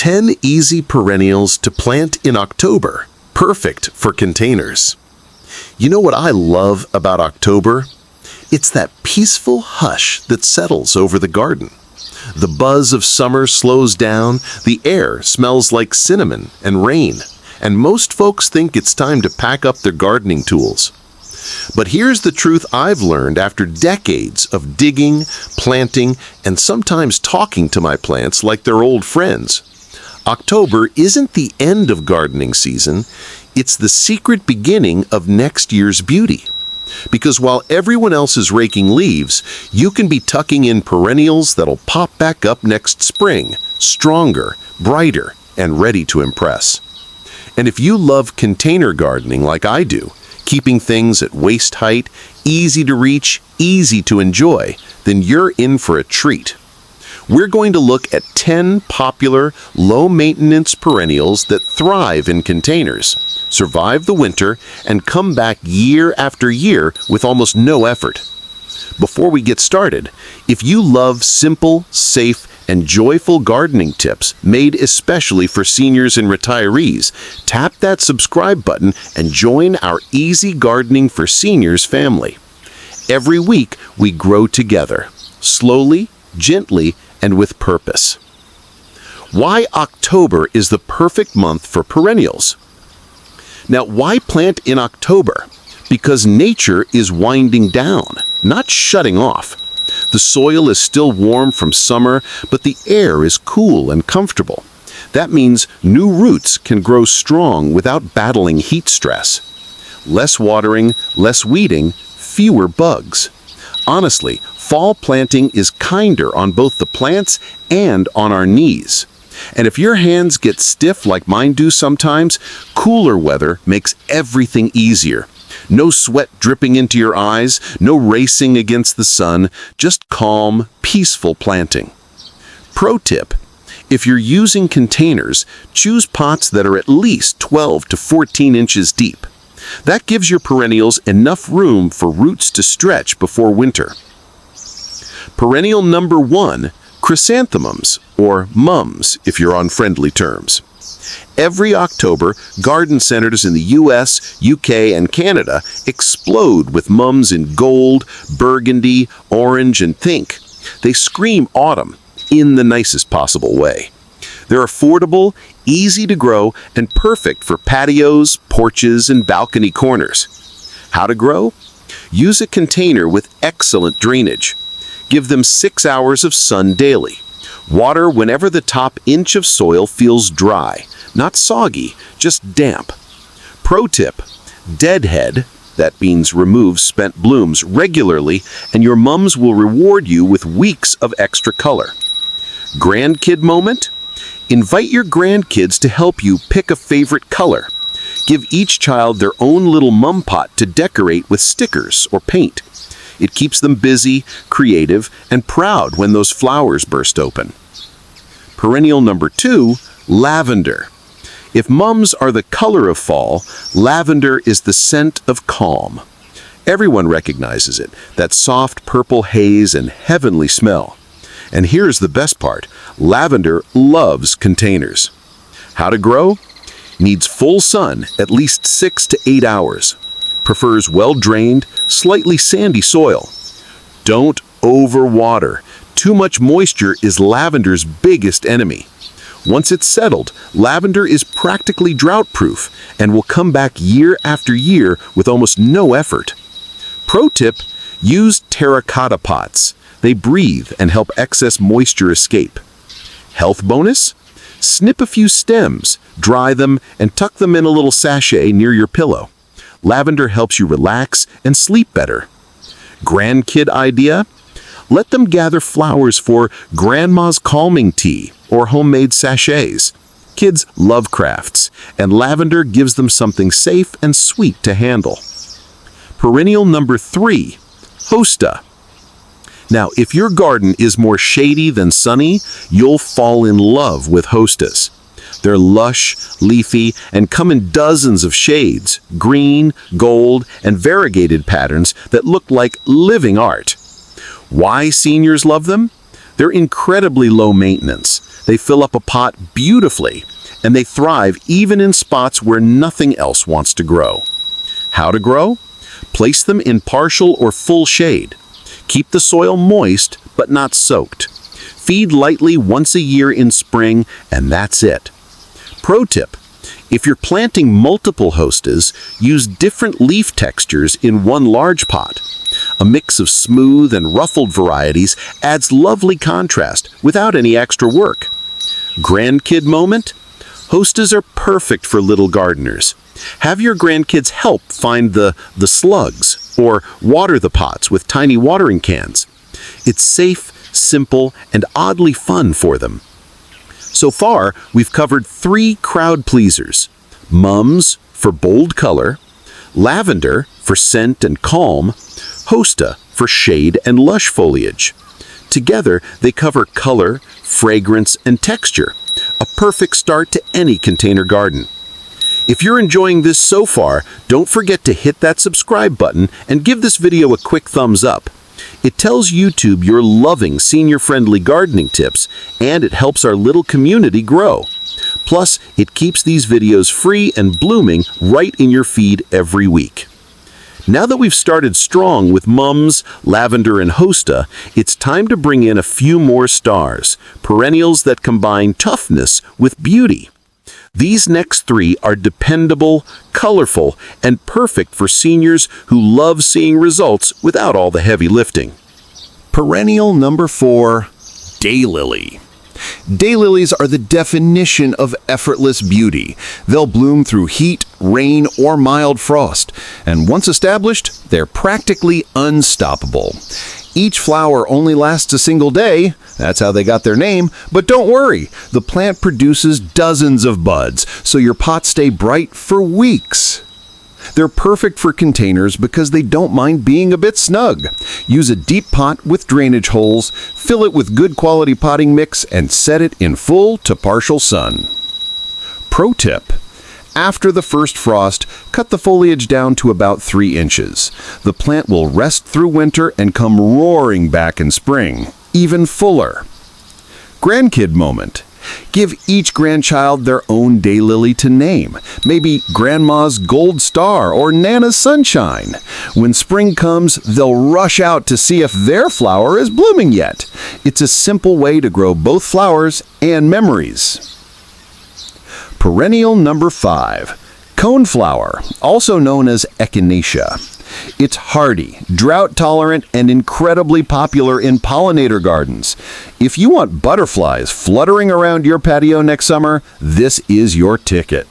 10 easy perennials to plant in October, perfect for containers. You know what I love about October? It's that peaceful hush that settles over the garden. The buzz of summer slows down, the air smells like cinnamon and rain, and most folks think it's time to pack up their gardening tools. But here's the truth I've learned after decades of digging, planting, and sometimes talking to my plants like they're old friends. October isn't the end of gardening season, it's the secret beginning of next year's beauty. Because while everyone else is raking leaves, you can be tucking in perennials that'll pop back up next spring, stronger, brighter, and ready to impress. And if you love container gardening like I do, keeping things at waist height, easy to reach, easy to enjoy, then you're in for a treat. We're going to look at 10 popular, low-maintenance perennials that thrive in containers, survive the winter, and come back year after year with almost no effort. Before we get started, if you love simple, safe, and joyful gardening tips made especially for seniors and retirees, tap that subscribe button and join our Easy Gardening for Seniors family. Every week, we grow together, slowly, gently, and with purpose. Why October is the perfect month for perennials? Now, why plant in October? Because nature is winding down, not shutting off. The soil is still warm from summer, but the air is cool and comfortable. That means new roots can grow strong without battling heat stress. Less watering, less weeding, fewer bugs. Honestly, fall planting is kinder on both the plants and on our knees. And if your hands get stiff like mine do sometimes, cooler weather makes everything easier. No sweat dripping into your eyes, no racing against the sun, just calm, peaceful planting. Pro tip: if you're using containers, choose pots that are at least 12 to 14 inches deep. That gives your perennials enough room for roots to stretch before winter. Perennial number 1, chrysanthemums, or mums if you're on friendly terms. Every October, garden centers in the US, UK, and Canada explode with mums in gold, burgundy, orange, and pink. They scream autumn in the nicest possible way. They're affordable, easy to grow, and perfect for patios, porches, and balcony corners. How to grow? Use a container with excellent drainage. Give them 6 hours of sun daily. Water whenever the top inch of soil feels dry, not soggy, just damp. Pro tip: deadhead, that means remove spent blooms, regularly, and your mums will reward you with weeks of extra color. Grandkid moment? Invite your grandkids to help you pick a favorite color. Give each child their own little mum pot to decorate with stickers or paint. It keeps them busy, creative, and proud when those flowers burst open. Perennial number 2, lavender. If mums are the color of fall, lavender is the scent of calm. Everyone recognizes it, that soft purple haze and heavenly smell. And here's the best part: lavender loves containers. How to grow? Needs full sun, at least 6 to 8 hours. Prefers well-drained, slightly sandy soil. Don't overwater. Too much moisture is lavender's biggest enemy. Once it's settled, lavender is practically drought-proof and will come back year after year with almost no effort. Pro tip: use terracotta pots. They breathe and help excess moisture escape. Health bonus? Snip a few stems, dry them, and tuck them in a little sachet near your pillow. Lavender helps you relax and sleep better. Grandkid idea? Let them gather flowers for grandma's calming tea or homemade sachets. Kids love crafts, and lavender gives them something safe and sweet to handle. Perennial number 3, hosta. Now, if your garden is more shady than sunny, you'll fall in love with hostas. They're lush, leafy, and come in dozens of shades, green, gold, and variegated patterns that look like living art. Why seniors love them? They're incredibly low maintenance. They fill up a pot beautifully, and they thrive even in spots where nothing else wants to grow. How to grow? Place them in partial or full shade. Keep the soil moist, but not soaked. Feed lightly once a year in spring, and that's it. Pro tip: if you're planting multiple hostas, use different leaf textures in one large pot. A mix of smooth and ruffled varieties adds lovely contrast without any extra work. Grandkid moment? Hostas are perfect for little gardeners. Have your grandkids help find the slugs or water the pots with tiny watering cans. It's safe, simple, and oddly fun for them. So far, we've covered 3 crowd pleasers: mums for bold color, lavender for scent and calm, hosta for shade and lush foliage. Together, they cover color, fragrance, and texture, a perfect start to any container garden. If you're enjoying this so far, don't forget to hit that subscribe button and give this video a quick thumbs up. It tells YouTube you're loving senior-friendly gardening tips, and it helps our little community grow. Plus, it keeps these videos free and blooming right in your feed every week. Now that we've started strong with mums, lavender, and hosta, it's time to bring in a few more stars, perennials that combine toughness with beauty. These next 3 are dependable, colorful, and perfect for seniors who love seeing results without all the heavy lifting. Perennial number 4, daylily. Daylilies are the definition of effortless beauty. They'll bloom through heat, rain, or mild frost, and once established, they're practically unstoppable. Each flower only lasts a single day. That's how they got their name. But don't worry, the plant produces dozens of buds, so your pots stay bright for weeks. They're perfect for containers because they don't mind being a bit snug. Use a deep pot with drainage holes, fill it with good quality potting mix, and set it in full to partial sun. Pro tip: after the first frost, cut the foliage down to about 3 inches. The plant will rest through winter and come roaring back in spring, even fuller. Grandkid moment: give each grandchild their own daylily to name. Maybe Grandma's Gold Star or Nana's Sunshine. When spring comes, they'll rush out to see if their flower is blooming yet. It's a simple way to grow both flowers and memories. Perennial number 5, coneflower, also known as echinacea. It's hardy, drought-tolerant, and incredibly popular in pollinator gardens. If you want butterflies fluttering around your patio next summer, this is your ticket.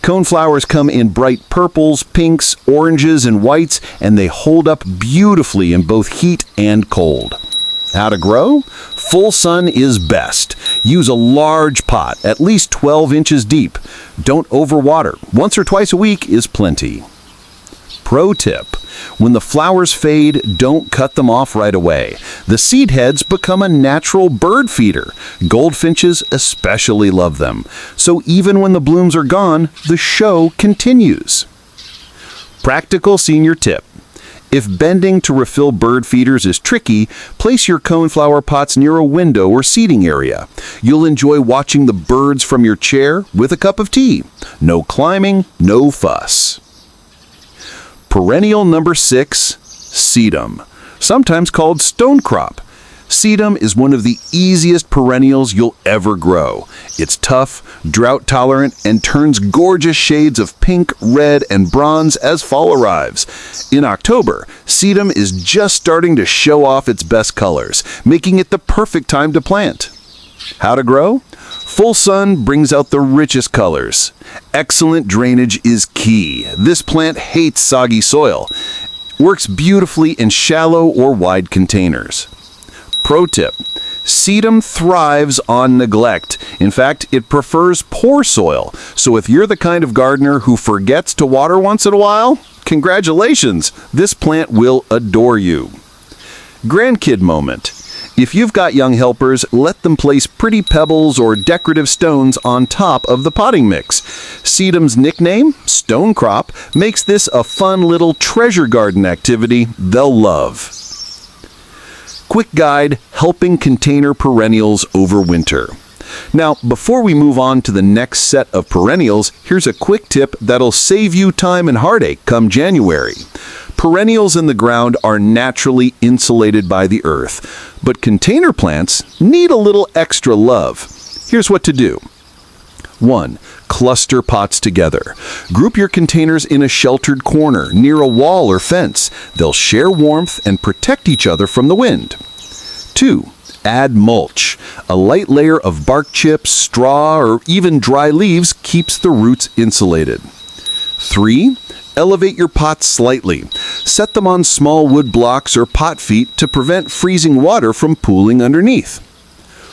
Coneflowers come in bright purples, pinks, oranges, and whites, and they hold up beautifully in both heat and cold. How to grow? Full sun is best. Use a large pot, at least 12 inches deep. Don't overwater. Once or twice a week is plenty. Pro tip: when the flowers fade, don't cut them off right away. The seed heads become a natural bird feeder. Goldfinches especially love them. So even when the blooms are gone, the show continues. Practical senior tip: if bending to refill bird feeders is tricky, place your coneflower pots near a window or seating area. You'll enjoy watching the birds from your chair with a cup of tea. No climbing, no fuss. Perennial number 6, sedum, sometimes called stonecrop. Sedum is one of the easiest perennials you'll ever grow. It's tough, drought-tolerant, and turns gorgeous shades of pink, red, and bronze as fall arrives. In October, sedum is just starting to show off its best colors, making it the perfect time to plant. How to grow? Full sun brings out the richest colors. Excellent drainage is key. This plant hates soggy soil. Works beautifully in shallow or wide containers. Pro tip: sedum thrives on neglect. In fact, it prefers poor soil. So if you're the kind of gardener who forgets to water once in a while, congratulations, this plant will adore you. Grandkid moment: if you've got young helpers, let them place pretty pebbles or decorative stones on top of the potting mix. Sedum's nickname, stonecrop, makes this a fun little treasure garden activity they'll love. Quick guide: helping container perennials over winter. Now, before we move on to the next set of perennials, here's a quick tip that'll save you time and heartache come January. Perennials in the ground are naturally insulated by the earth, but container plants need a little extra love. Here's what to do. 1. Cluster pots together. Group your containers in a sheltered corner near a wall or fence. They'll share warmth and protect each other from the wind. 2. Add mulch. A light layer of bark chips, straw, or even dry leaves keeps the roots insulated. 3. Elevate your pots slightly. Set them on small wood blocks or pot feet to prevent freezing water from pooling underneath.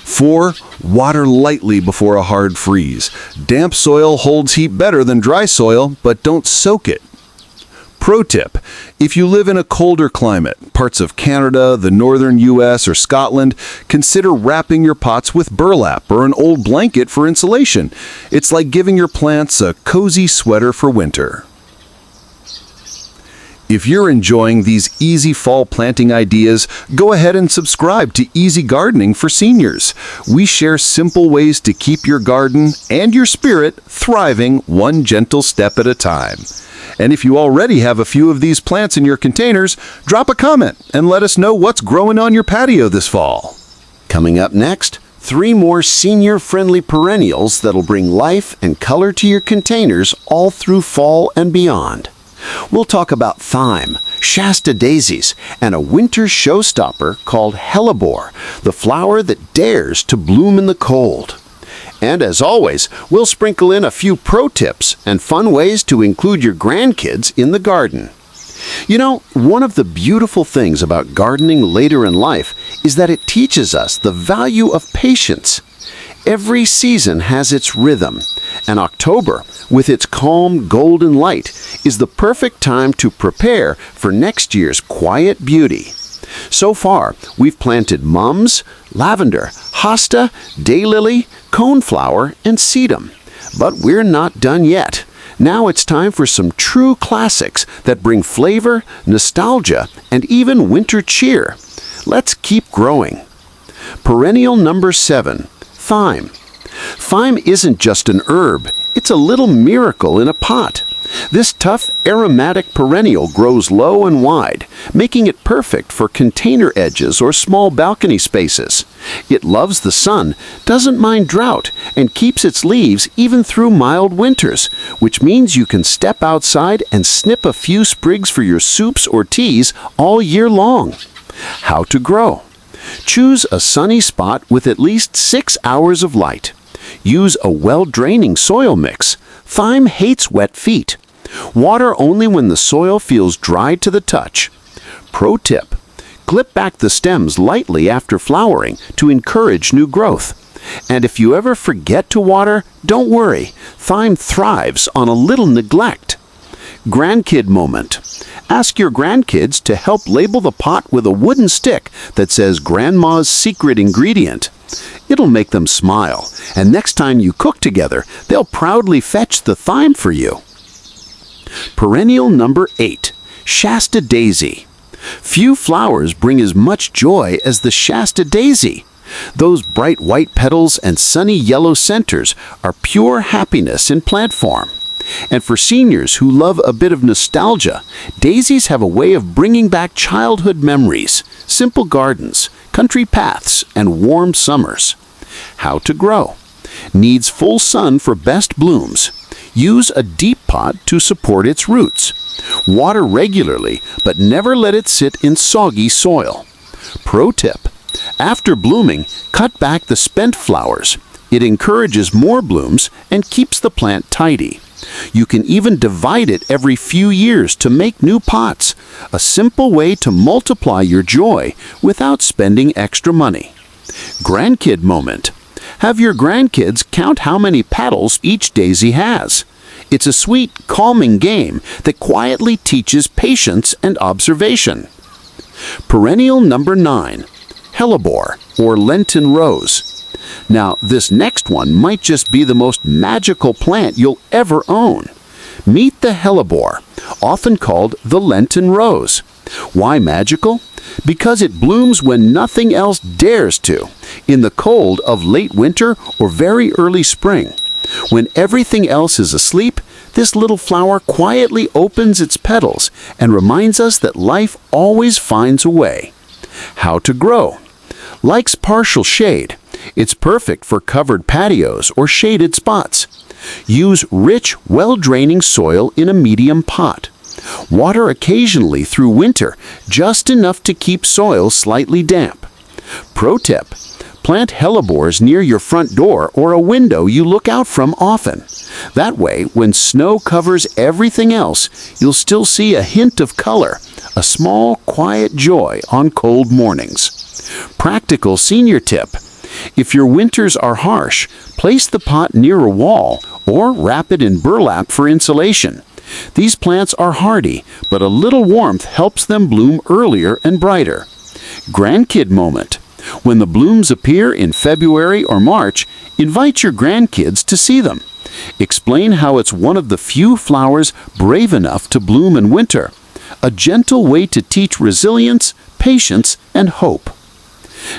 4. Water lightly before a hard freeze. Damp soil holds heat better than dry soil, but don't soak it. Pro tip: if you live in a colder climate, parts of Canada, the northern US, or Scotland, consider wrapping your pots with burlap or an old blanket for insulation. It's like giving your plants a cozy sweater for winter. If you're enjoying these easy fall planting ideas, go ahead and subscribe to Easy Gardening for Seniors. We share simple ways to keep your garden and your spirit thriving one gentle step at a time. And if you already have a few of these plants in your containers, drop a comment and let us know what's growing on your patio this fall. Coming up next, 3 more senior-friendly perennials that'll bring life and color to your containers all through fall and beyond. We'll talk about thyme, shasta daisies, and a winter showstopper called hellebore, the flower that dares to bloom in the cold. And as always, we'll sprinkle in a few pro tips and fun ways to include your grandkids in the garden. You know, one of the beautiful things about gardening later in life is that it teaches us the value of patience. Every season has its rhythm, and October, with its calm golden light, is the perfect time to prepare for next year's quiet beauty. So far, we've planted mums, lavender, hosta, daylily, coneflower, and sedum. But we're not done yet. Now it's time for some true classics that bring flavor, nostalgia, and even winter cheer. Let's keep growing. Perennial number 7. Thyme. Thyme isn't just an herb, it's a little miracle in a pot. This tough, aromatic perennial grows low and wide, making it perfect for container edges or small balcony spaces. It loves the sun, doesn't mind drought, and keeps its leaves even through mild winters, which means you can step outside and snip a few sprigs for your soups or teas all year long. How to grow. Choose a sunny spot with at least 6 hours of light. Use a well-draining soil mix. Thyme hates wet feet. Water only when the soil feels dry to the touch. Pro tip: clip back the stems lightly after flowering to encourage new growth. And if you ever forget to water, don't worry. Thyme thrives on a little neglect. Grandkid moment. Ask your grandkids to help label the pot with a wooden stick that says Grandma's secret ingredient. It'll make them smile, and next time you cook together, they'll proudly fetch the thyme for you. Perennial number 8. Shasta daisy. Few flowers bring as much joy as the shasta daisy. Those bright white petals and sunny yellow centers are pure happiness in plant form. And for seniors who love a bit of nostalgia, daisies have a way of bringing back childhood memories, simple gardens, country paths, and warm summers. How to grow. Needs full sun for best blooms. Use a deep pot to support its roots. Water regularly, but never let it sit in soggy soil. Pro tip: after blooming, cut back the spent flowers. It encourages more blooms and keeps the plant tidy. You can even divide it every few years to make new pots, a simple way to multiply your joy without spending extra money. Grandkid moment. Have your grandkids count how many petals each daisy has. It's a sweet, calming game that quietly teaches patience and observation. Perennial number 9. Hellebore, or Lenten rose. Now, this next one might just be the most magical plant you'll ever own. Meet the hellebore, often called the Lenten rose. Why magical? Because it blooms when nothing else dares to, in the cold of late winter or very early spring. When everything else is asleep, this little flower quietly opens its petals and reminds us that life always finds a way. How to grow? Likes partial shade. It's perfect for covered patios or shaded spots. Use rich, well-draining soil in a medium pot. Water occasionally through winter, just enough to keep soil slightly damp. Pro tip: plant hellebores near your front door or a window you look out from often. That way, when snow covers everything else, you'll still see a hint of color, a small, quiet joy on cold mornings. Practical senior tip: if your winters are harsh, place the pot near a wall or wrap it in burlap for insulation. These plants are hardy, but a little warmth helps them bloom earlier and brighter. Grandkid moment: when the blooms appear in February or March, invite your grandkids to see them. Explain how it's one of the few flowers brave enough to bloom in winter. A gentle way to teach resilience, patience, and hope.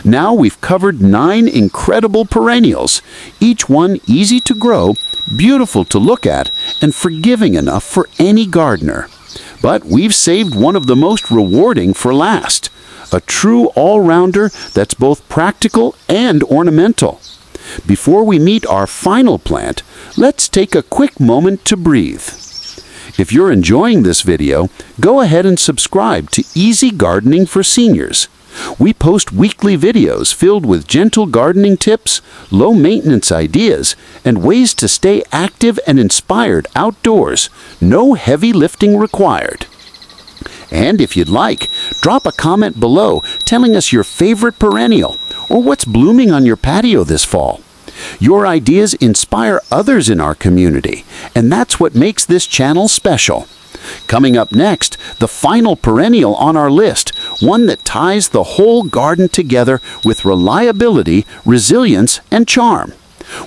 Now we've covered 9 incredible perennials, each one easy to grow, beautiful to look at, and forgiving enough for any gardener. But we've saved one of the most rewarding for last, a true all-rounder that's both practical and ornamental. Before we meet our final plant, let's take a quick moment to breathe. If you're enjoying this video, go ahead and subscribe to Easy Gardening for Seniors. We post weekly videos filled with gentle gardening tips, low-maintenance ideas, and ways to stay active and inspired outdoors. No heavy lifting required. And if you'd like, drop a comment below telling us your favorite perennial or what's blooming on your patio this fall. Your ideas inspire others in our community, and that's what makes this channel special. Coming up next, the final perennial on our list, one that ties the whole garden together with reliability, resilience, and charm.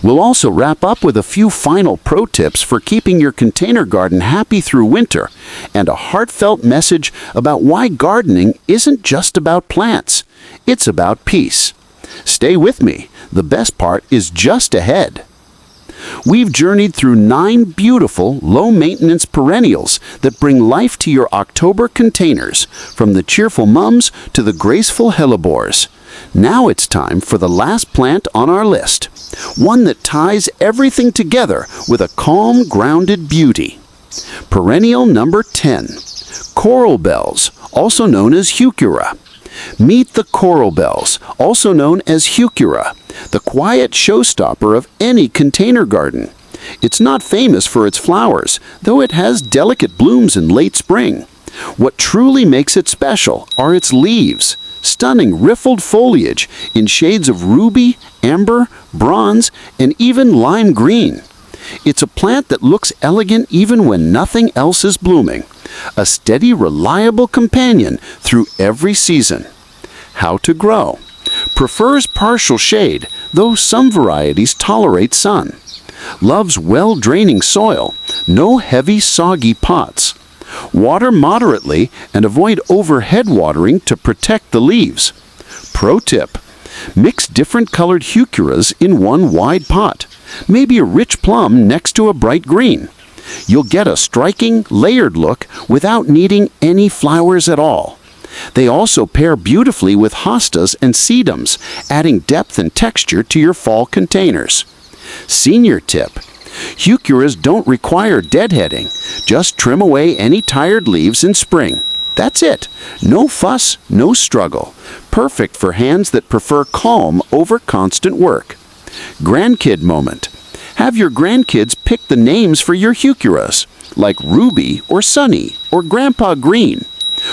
We'll also wrap up with a few final pro tips for keeping your container garden happy through winter, and a heartfelt message about why gardening isn't just about plants, it's about peace. Stay with me, the best part is just ahead. We've journeyed through 9 beautiful, low-maintenance perennials that bring life to your October containers, from the cheerful mums to the graceful hellebores. Now it's time for the last plant on our list, one that ties everything together with a calm, grounded beauty. Perennial number 10, coral bells, also known as heuchera. Meet the coral bells, also known as heuchera, the quiet showstopper of any container garden. It's not famous for its flowers, though it has delicate blooms in late spring. What truly makes it special are its leaves, stunning riffled foliage in shades of ruby, amber, bronze, and even lime green. It's a plant that looks elegant even when nothing else is blooming. A steady, reliable companion through every season. How to grow? Prefers partial shade, though some varieties tolerate sun. Loves well-draining soil, no heavy, soggy pots. Water moderately and avoid overhead watering to protect the leaves. Pro tip: mix different colored heucheras in one wide pot. Maybe a rich plum next to a bright green. You'll get a striking, layered look without needing any flowers at all. They also pair beautifully with hostas and sedums, adding depth and texture to your fall containers. Senior tip: heucheras don't require deadheading. Just trim away any tired leaves in spring. That's it. No fuss, no struggle. Perfect for hands that prefer calm over constant work. Grandkid moment. Have your grandkids pick the names for your heucheras, like Ruby or Sunny or Grandpa Green.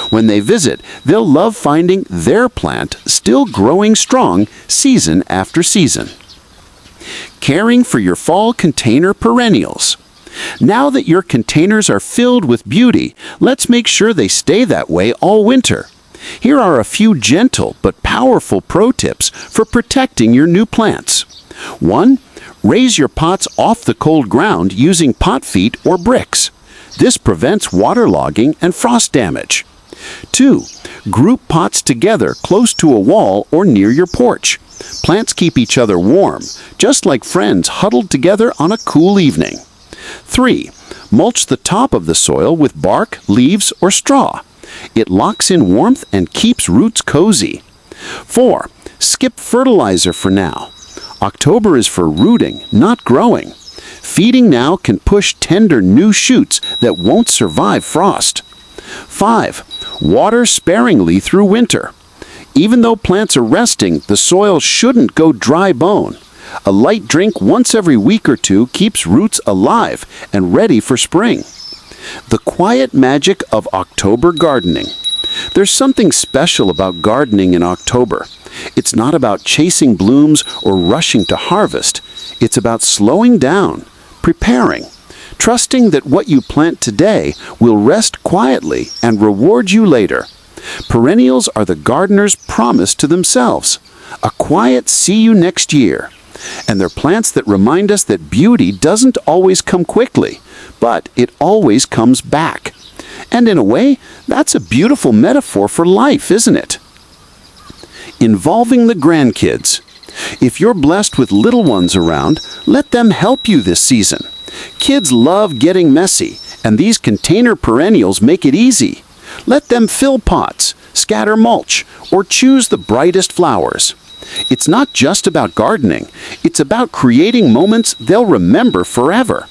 When they visit, they'll love finding their plant still growing strong season after season. Caring for your fall container perennials. Now that your containers are filled with beauty, let's make sure they stay that way all winter. Here are a few gentle but powerful pro tips for protecting your new plants. 1. Raise your pots off the cold ground using pot feet or bricks. This prevents waterlogging and frost damage. 2. Group pots together close to a wall or near your porch. Plants keep each other warm, just like friends huddled together on a cool evening. 3. Mulch the top of the soil with bark, leaves, or straw. It locks in warmth and keeps roots cozy. 4. Skip fertilizer for now. October is for rooting, not growing. Feeding now can push tender new shoots that won't survive frost. 5. Water sparingly through winter. Even though plants are resting, the soil shouldn't go dry bone. A light drink once every week or two keeps roots alive and ready for spring. The quiet magic of October gardening. There's something special about gardening in October. It's not about chasing blooms or rushing to harvest. It's about slowing down, preparing, trusting that what you plant today will rest quietly and reward you later. Perennials are the gardener's promise to themselves, a quiet see you next year. And they're plants that remind us that beauty doesn't always come quickly, but it always comes back. And in a way, that's a beautiful metaphor for life, isn't it? Involving the grandkids. If you're blessed with little ones around, let them help you this season. Kids love getting messy, and these container perennials make it easy. Let them fill pots, scatter mulch, or choose the brightest flowers. It's not just about gardening, it's about creating moments they'll remember forever.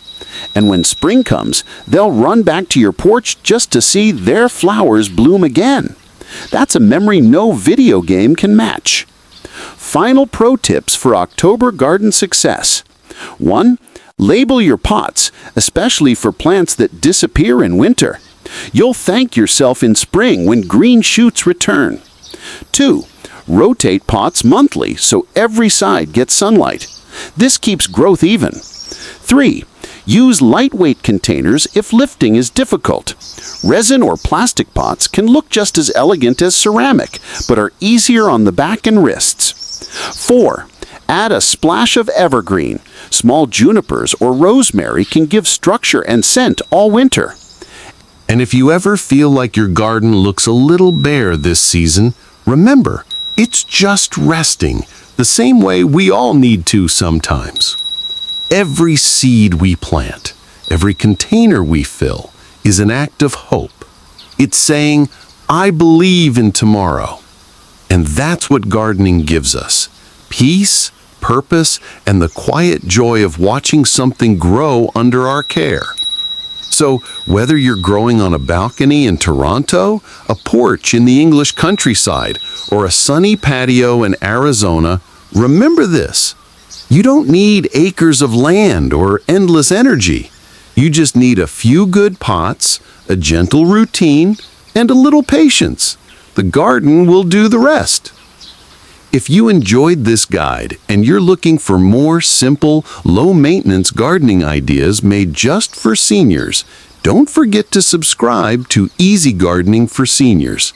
And when spring comes, they'll run back to your porch just to see their flowers bloom again. That's a memory no video game can match. Final pro tips for October garden success. 1. Label your pots, especially for plants that disappear in winter. You'll thank yourself in spring when green shoots return. 2. Rotate pots monthly so every side gets sunlight. This keeps growth even. 3. Use lightweight containers if lifting is difficult. Resin or plastic pots can look just as elegant as ceramic, but are easier on the back and wrists. 4. Add a splash of evergreen. Small junipers or rosemary can give structure and scent all winter. And if you ever feel like your garden looks a little bare this season, remember, it's just resting, the same way we all need to sometimes. Every seed we plant, every container we fill, is an act of hope. It's saying, I believe in tomorrow. And that's what gardening gives us. Peace, purpose, and the quiet joy of watching something grow under our care. So, whether you're growing on a balcony in Toronto, a porch in the English countryside, or a sunny patio in Arizona, remember this. You don't need acres of land or endless energy. You just need a few good pots, a gentle routine, and a little patience. The garden will do the rest. If you enjoyed this guide and you're looking for more simple, low-maintenance gardening ideas made just for seniors, don't forget to subscribe to Easy Gardening for Seniors.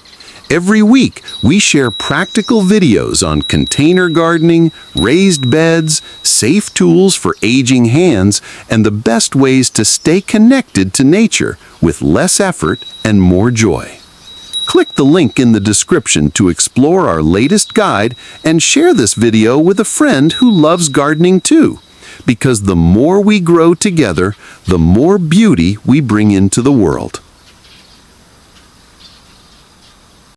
Every week, we share practical videos on container gardening, raised beds, safe tools for aging hands, and the best ways to stay connected to nature with less effort and more joy. Click the link in the description to explore our latest guide and share this video with a friend who loves gardening too, because the more we grow together, the more beauty we bring into the world.